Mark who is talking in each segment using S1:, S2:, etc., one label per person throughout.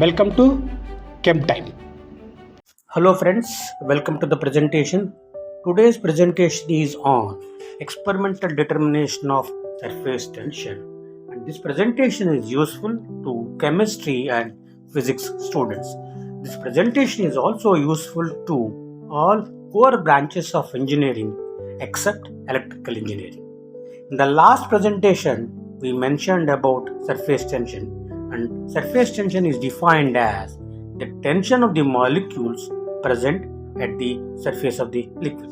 S1: Welcome to Chem Time. Hello friends, welcome to the presentation. Today's presentation is on experimental determination of surface tension, and this presentation is useful to chemistry and physics students. This presentation is also useful to all core branches of engineering except electrical engineering. In the last presentation, we mentioned about surface tension, and surface tension is defined as the tension of the molecules present at the surface of the liquid.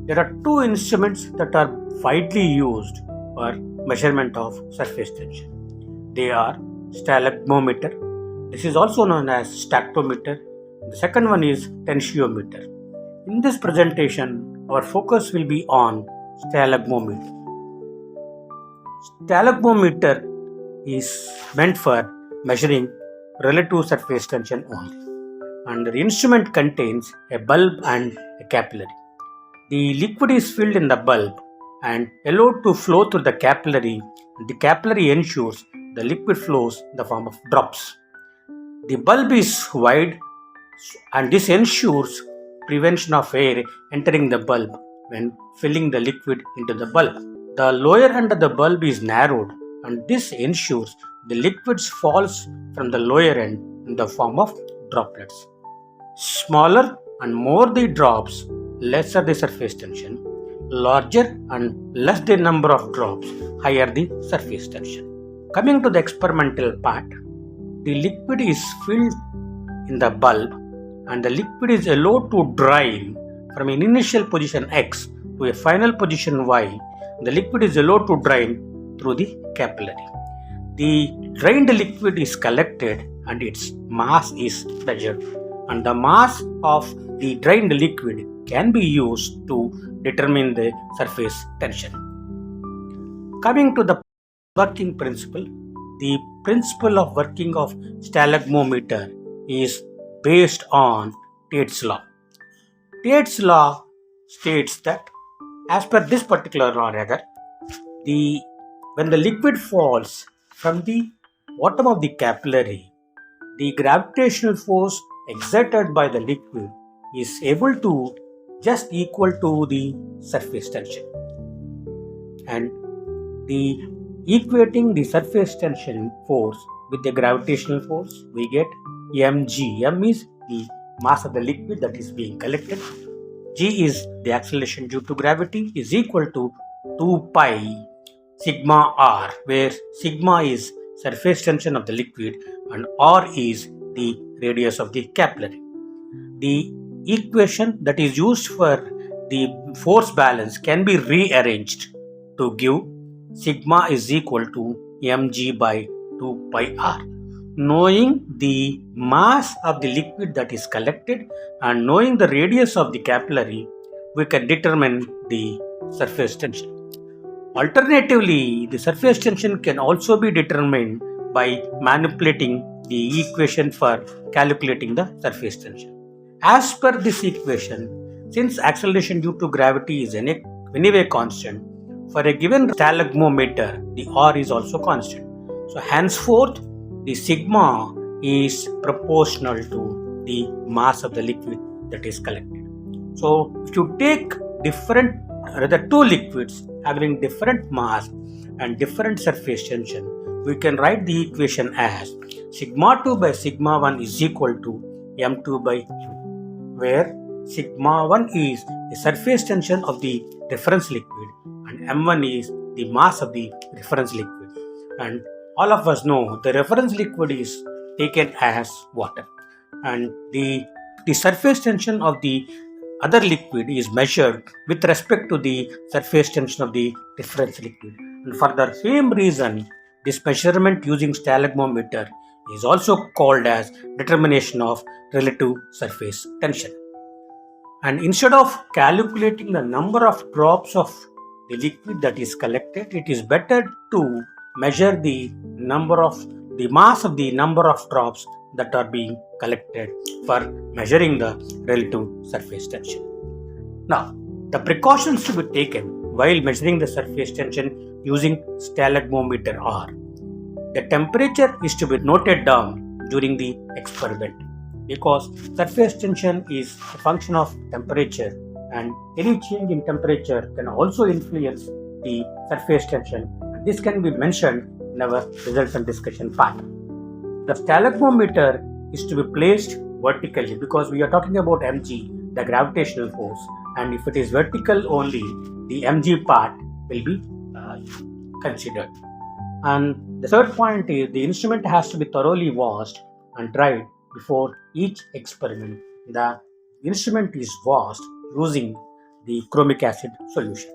S1: There are two instruments that are widely used for measurement of surface tension. They are stalagmometer. This is also known as stactometer. The second one is tensiometer. In this presentation, our focus will be on stalagmometer. Stalagmometer is meant for measuring relative surface tension only, and the instrument contains a bulb and a capillary. The liquid is filled in the bulb and allowed to flow through the capillary. The capillary ensures the liquid flows in the form of drops. The bulb is wide, and this ensures prevention of air entering the bulb when filling the liquid into the bulb. The lower end of the bulb is narrowed, and this ensures the liquids falls from the lower end in the form of droplets. Smaller and more the drops, lesser the surface tension. Larger and less the number of drops, higher the surface tension. Coming to the experimental part, the liquid is filled in the bulb and the liquid is allowed to drain from an initial position X to a final position Y. The liquid is allowed to drain through the capillary. The drained liquid is collected and its mass is measured, and the mass of the drained liquid can be used to determine the surface tension. Coming to the working principle, the principle of working of stalagmometer is based on Tate's law. Tate's law states that as per this particular law, when the liquid falls from the bottom of the capillary, the gravitational force exerted by the liquid is able to just equal to the surface tension. And the equating the surface tension force with the gravitational force, we get mg. M is the mass of the liquid that is being collected. G is the acceleration due to gravity, is equal to 2 pi sigma r, where sigma is surface tension of the liquid and r is the radius of the capillary. The equation that is used for the force balance can be rearranged to give sigma is equal to mg by 2 pi r. Knowing the mass of the liquid that is collected and knowing the radius of the capillary, we can determine the surface tension. Alternatively, the surface tension can also be determined by manipulating the equation for calculating the surface tension. As per this equation, since acceleration due to gravity is anyway constant, for a given stalagmometer, the R is also constant. So henceforth, the sigma is proportional to the mass of the liquid that is collected. So if you take two liquids having different mass and different surface tension, we can write the equation as sigma 2 by sigma 1 is equal to m2 by u, where sigma 1 is the surface tension of the reference liquid and m1 is the mass of the reference liquid. And all of us know the reference liquid is taken as water, and the surface tension of the other liquid is measured with respect to the surface tension of the reference liquid. And for the same reason, this measurement using stalagmometer is also called as determination of relative surface tension. And instead of calculating the number of drops of the liquid that is collected, it is better to measure the mass of the number of drops that are being collected for measuring the relative surface tension. Now, the precautions to be taken while measuring the surface tension using stalagmometer are: the temperature is to be noted down during the experiment, because surface tension is a function of temperature, and any change in temperature can also influence the surface tension. This can be mentioned in our resultant discussion part. The stalagmometer is to be placed vertically because we are talking about mg, the gravitational force, and if it is vertical only, the mg part will be considered. And the third point is the instrument has to be thoroughly washed and dried before each experiment. The instrument is washed using the chromic acid solution.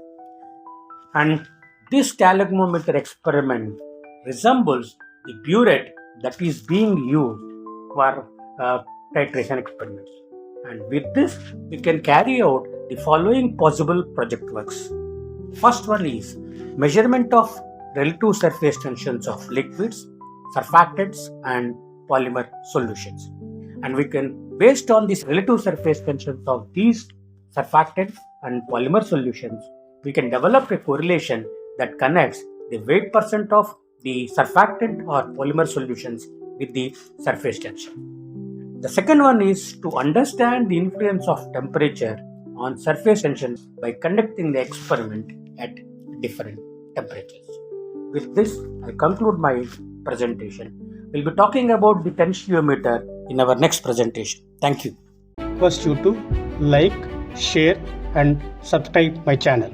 S1: And this stalagmometer experiment resembles the burette that is being used for titration experiments. And with this, we can carry out the following possible project works. First one is measurement of relative surface tensions of liquids, surfactants, and polymer solutions. And we can, based on these relative surface tensions of these surfactants and polymer solutions, we can develop a correlation that connects the weight percent of the surfactant or polymer solutions with the surface tension. The second one is to understand the influence of temperature on surface tension by conducting the experiment at different temperatures. With this, I conclude my presentation. We'll be talking about the tensiometer in our next presentation. Thank you.
S2: Request you to like, share and subscribe my channel.